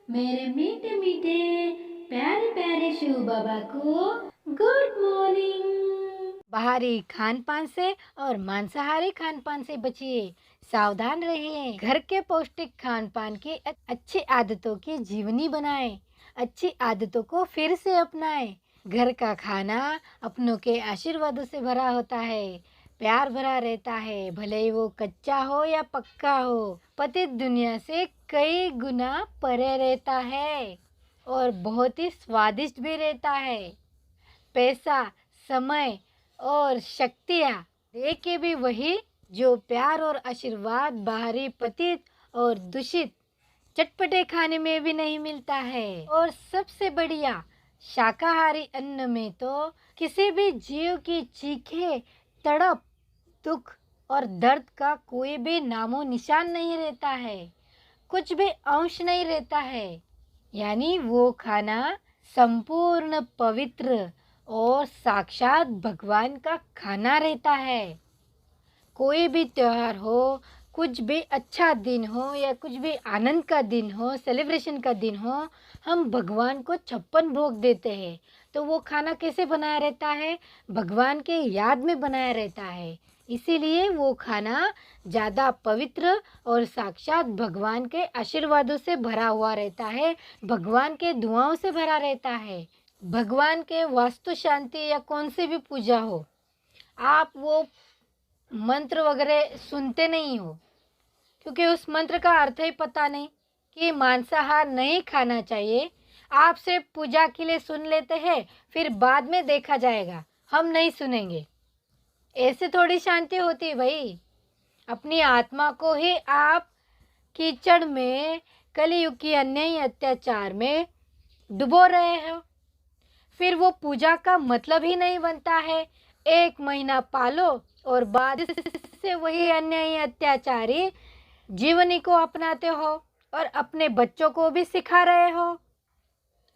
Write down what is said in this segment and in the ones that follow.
मेरे मीठे मीठे प्यारे प्यारे शिव बाबा को गुड मॉर्निंग। बाहरी खान पान से और मांसाहारी खान पान से बचिए, सावधान रहिए। घर के पौष्टिक खान पान की अच्छी आदतों की जीवनी बनाएं, अच्छी आदतों को फिर से अपनाएं। घर का खाना अपनों के आशीर्वादों से भरा होता है, प्यार भरा रहता है, भले ही वो कच्चा हो या पक्का हो। पतित दुनिया से कई गुना परे रहता है और बहुत ही स्वादिष्ट भी रहता है। पैसा, समय और शक्तियाँ दे के भी वही जो प्यार और आशीर्वाद बाहरी पतित और दूषित चटपटे खाने में भी नहीं मिलता है। और सबसे बढ़िया शाकाहारी अन्न में तो किसी भी जीव की चीखे, तड़प, दुख और दर्द का कोई भी नामो निशान नहीं रहता है, कुछ भी अंश नहीं रहता है। यानी वो खाना संपूर्ण पवित्र और साक्षात भगवान का खाना रहता है। कोई भी त्योहार हो, कुछ भी अच्छा दिन हो या कुछ भी आनंद का दिन हो, सेलिब्रेशन का दिन हो, हम भगवान को 56 भोग देते हैं। तो वो खाना कैसे बनाया रहता है? भगवान के याद में बनाया रहता है। इसीलिए वो खाना ज़्यादा पवित्र और साक्षात भगवान के आशीर्वादों से भरा हुआ रहता है, भगवान के दुआओं से भरा रहता है। भगवान के वास्तु शांति या कौन सी भी पूजा हो, आप वो मंत्र वगैरह सुनते नहीं हो, क्योंकि उस मंत्र का अर्थ ही पता नहीं कि मांसाहार नहीं खाना चाहिए। आप सिर्फ पूजा के लिए सुन लेते हैं, फिर बाद में देखा जाएगा, हम नहीं सुनेंगे। ऐसे थोड़ी शांति होती है भाई। अपनी आत्मा को ही आप कीचड़ में, कलयुग की अन्यायी अत्याचार में डुबो रहे हो। फिर वो पूजा का मतलब ही नहीं बनता है। 1 महीना पालो और बाद से वही अन्यायी अत्याचारी जीवनी को अपनाते हो और अपने बच्चों को भी सिखा रहे हो।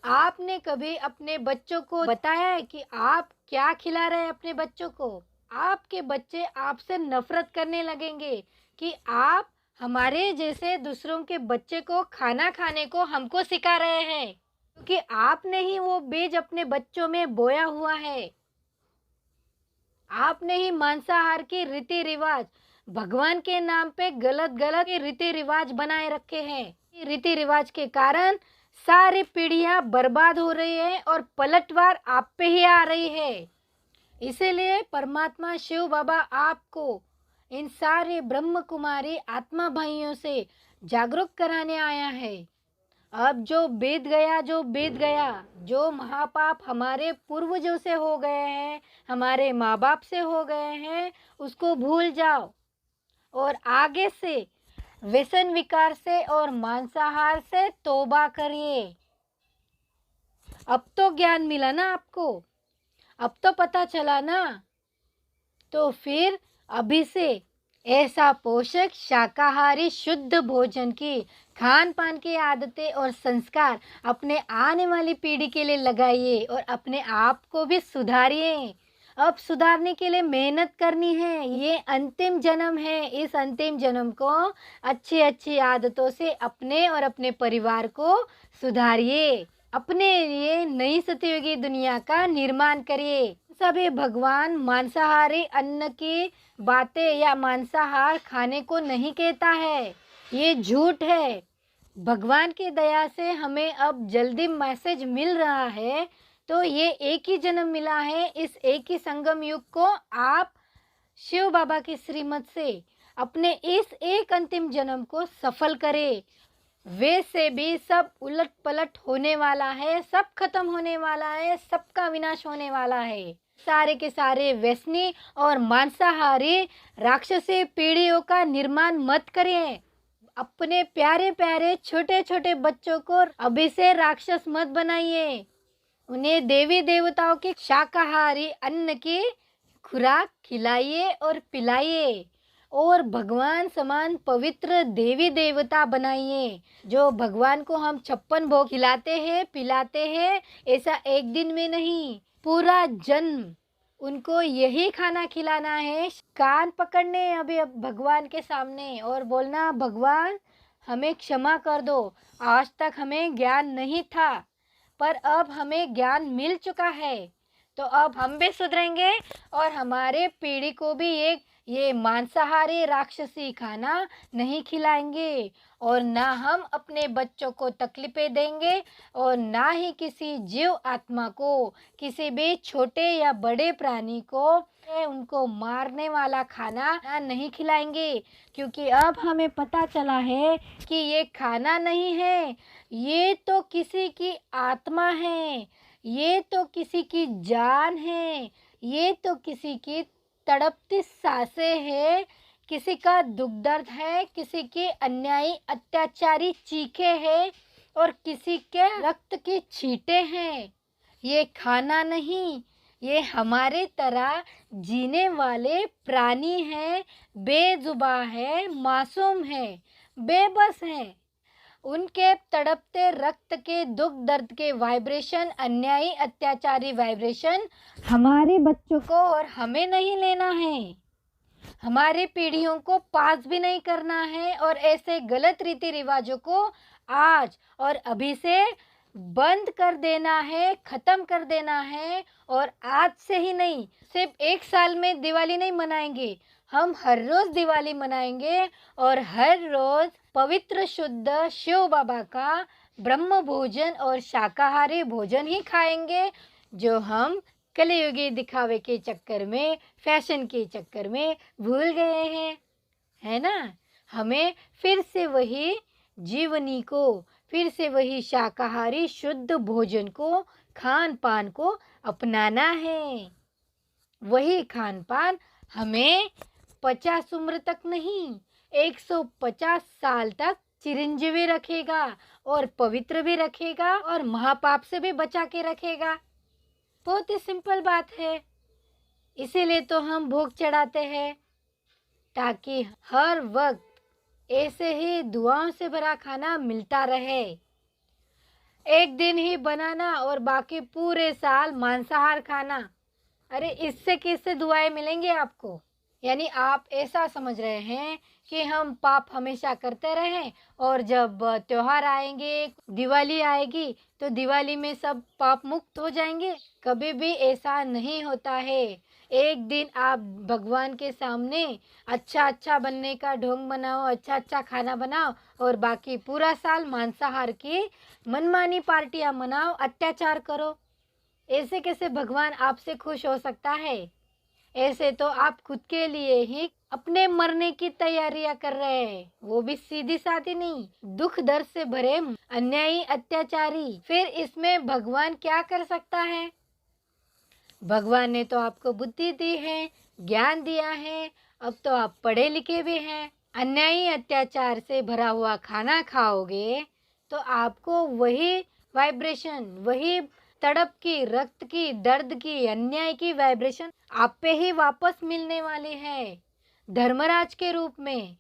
आपने कभी अपने बच्चों को बताया है कि आप क्या खिला रहे हैं अपने बच्चों को? आपके बच्चे आपसे नफरत करने लगेंगे कि आप हमारे जैसे दूसरों के बच्चे को खाना खाने को हमको सिखा रहे हैं, क्योंकि आपने ही वो बीज अपने बच्चों में बोया हुआ है। आपने ही मांसाहार के रीति रिवाज, भगवान के नाम पे गलत गलत रीति रिवाज बनाए रखे हैं। रीति रिवाज के कारण सारी पीढ़ियां बर्बाद हो रही है और पलटवार आप पे ही आ रही है। इसीलिए परमात्मा शिव बाबा आपको इन सारे ब्रह्म कुमारी आत्मा भाइयों से जागरूक कराने आया है। अब जो बीत गया, जो बीत गया, जो महापाप हमारे पूर्वजों से हो गए हैं, हमारे माँ बाप से हो गए हैं, उसको भूल जाओ और आगे से व्यसन विकार से और मांसाहार से तौबा करिए। अब तो ज्ञान मिला ना आपको, अब तो पता चला ना। तो फिर अभी से ऐसा पोषक शाकाहारी शुद्ध भोजन की खान पान की आदतें और संस्कार अपने आने वाली पीढ़ी के लिए लगाइए और अपने आप को भी सुधारिए। अब सुधारने के लिए मेहनत करनी है। ये अंतिम जन्म है। इस अंतिम जन्म को अच्छी अच्छी आदतों से अपने और अपने परिवार को सुधारिए। अपने लिए नई सतयुगी दुनिया का निर्माण करिए। सभी भगवान मांसाहारी अन्न की बातें या मांसाहार खाने को नहीं कहता है, ये झूठ है। भगवान की दया से हमें अब जल्दी मैसेज मिल रहा है, तो ये एक ही जन्म मिला है। इस एक ही संगम युग को आप शिव बाबा की श्रीमत से अपने इस एक अंतिम जन्म को सफल करें। वैसे भी सब उलट पलट होने वाला है, सब खत्म होने वाला है, सबका विनाश होने वाला है। सारे के सारे व्यसनी और मांसाहारी राक्षसी पीढ़ियों का निर्माण मत करें। अपने प्यारे प्यारे छोटे छोटे बच्चों को अभी से राक्षस मत बनाइए। उन्हें देवी देवताओं की शाकाहारी अन्न की खुराक खिलाइए और पिलाइए और भगवान समान पवित्र देवी देवता बनाइए। जो भगवान को हम 56 भोग खिलाते हैं, पिलाते हैं, ऐसा एक दिन में नहीं, पूरा जन्म उनको यही खाना खिलाना है। कान पकड़ने अभी अब भगवान के सामने और बोलना, भगवान हमें क्षमा कर दो। आज तक हमें ज्ञान नहीं था, पर अब हमें ज्ञान मिल चुका है। तो अब हम भी सुधरेंगे और हमारे पीढ़ी को भी एक ये मांसाहारी राक्षसी खाना नहीं खिलाएंगे, और ना हम अपने बच्चों को तकलीफें देंगे, और ना ही किसी जीव आत्मा को, किसी भी छोटे या बड़े प्राणी को उनको मारने वाला खाना नहीं खिलाएंगे। क्योंकि अब हमें पता चला है कि ये खाना नहीं है, ये तो किसी की आत्मा है, ये तो किसी की जान है, ये तो किसी की तड़पती सांसें है, किसी का दुख दर्द है, किसी की अन्यायी अत्याचारी चीखें हैं, और किसी के रक्त की छींटे हैं। ये खाना नहीं, ये हमारे तरह जीने वाले प्राणी हैं, बेजुबान है, मासूम है, बेबस हैं। उनके तड़पते रक्त के दुख दर्द के वाइब्रेशन, अन्यायी अत्याचारी वाइब्रेशन हमारे बच्चों को और हमें नहीं लेना है, हमारी पीढ़ियों को पास भी नहीं करना है, और ऐसे गलत रीति रिवाजों को आज और अभी से बंद कर देना है, खत्म कर देना है। और आज से ही नहीं, सिर्फ एक साल में दिवाली नहीं मनाएंगे, हम हर रोज दिवाली मनाएंगे, और हर रोज पवित्र शुद्ध शिव बाबा का ब्रह्म भोजन और शाकाहारी भोजन ही खाएंगे, जो हम कलियुगी दिखावे के चक्कर में, फैशन के चक्कर में भूल गए हैं, है ना। हमें फिर से वही जीवनी को, फिर से वही शाकाहारी शुद्ध भोजन को, खान पान को अपनाना है। वही खान पान हमें 50 उम्र तक नहीं, 150 साल तक चिरंजीवी रखेगा, और पवित्र भी रखेगा, और महापाप से भी बचा के रखेगा। बहुत ही सिंपल बात है। इसीलिए तो हम भोग चढ़ाते हैं, ताकि हर वक्त ऐसे ही दुआओं से भरा खाना मिलता रहे। एक दिन ही बनाना और बाकी पूरे साल मांसाहार खाना, अरे इससे किससे दुआएं मिलेंगी आपको? यानी आप ऐसा समझ रहे हैं कि हम पाप हमेशा करते रहें, और जब त्योहार आएंगे, दिवाली आएगी, तो दिवाली में सब पाप मुक्त हो जाएंगे? कभी भी ऐसा नहीं होता है। एक दिन आप भगवान के सामने अच्छा अच्छा बनने का ढोंग बनाओ, अच्छा अच्छा खाना बनाओ, और बाकी पूरा साल मांसाहार की मनमानी पार्टियां मनाओ, अत्याचार करो। ऐसे कैसे भगवान आपसे खुश हो सकता है? ऐसे तो आप खुद के लिए ही अपने मरने की तैयारियां कर रहे हैं, वो भी सीधी साधी नहीं, दुख दर्द से भरे अन्यायी अत्याचारी। फिर इसमें भगवान क्या कर सकता है? भगवान ने तो आपको बुद्धि दी है, ज्ञान दिया है, अब तो आप पढ़े लिखे भी हैं। अन्यायी अत्याचार से भरा हुआ खाना खाओगे तो आपको वही वाइब्रेशन, वही तड़प की, रक्त की, दर्द की, अन्याय की वाइब्रेशन आप पे ही वापस मिलने वाली है, धर्मराज के रूप में।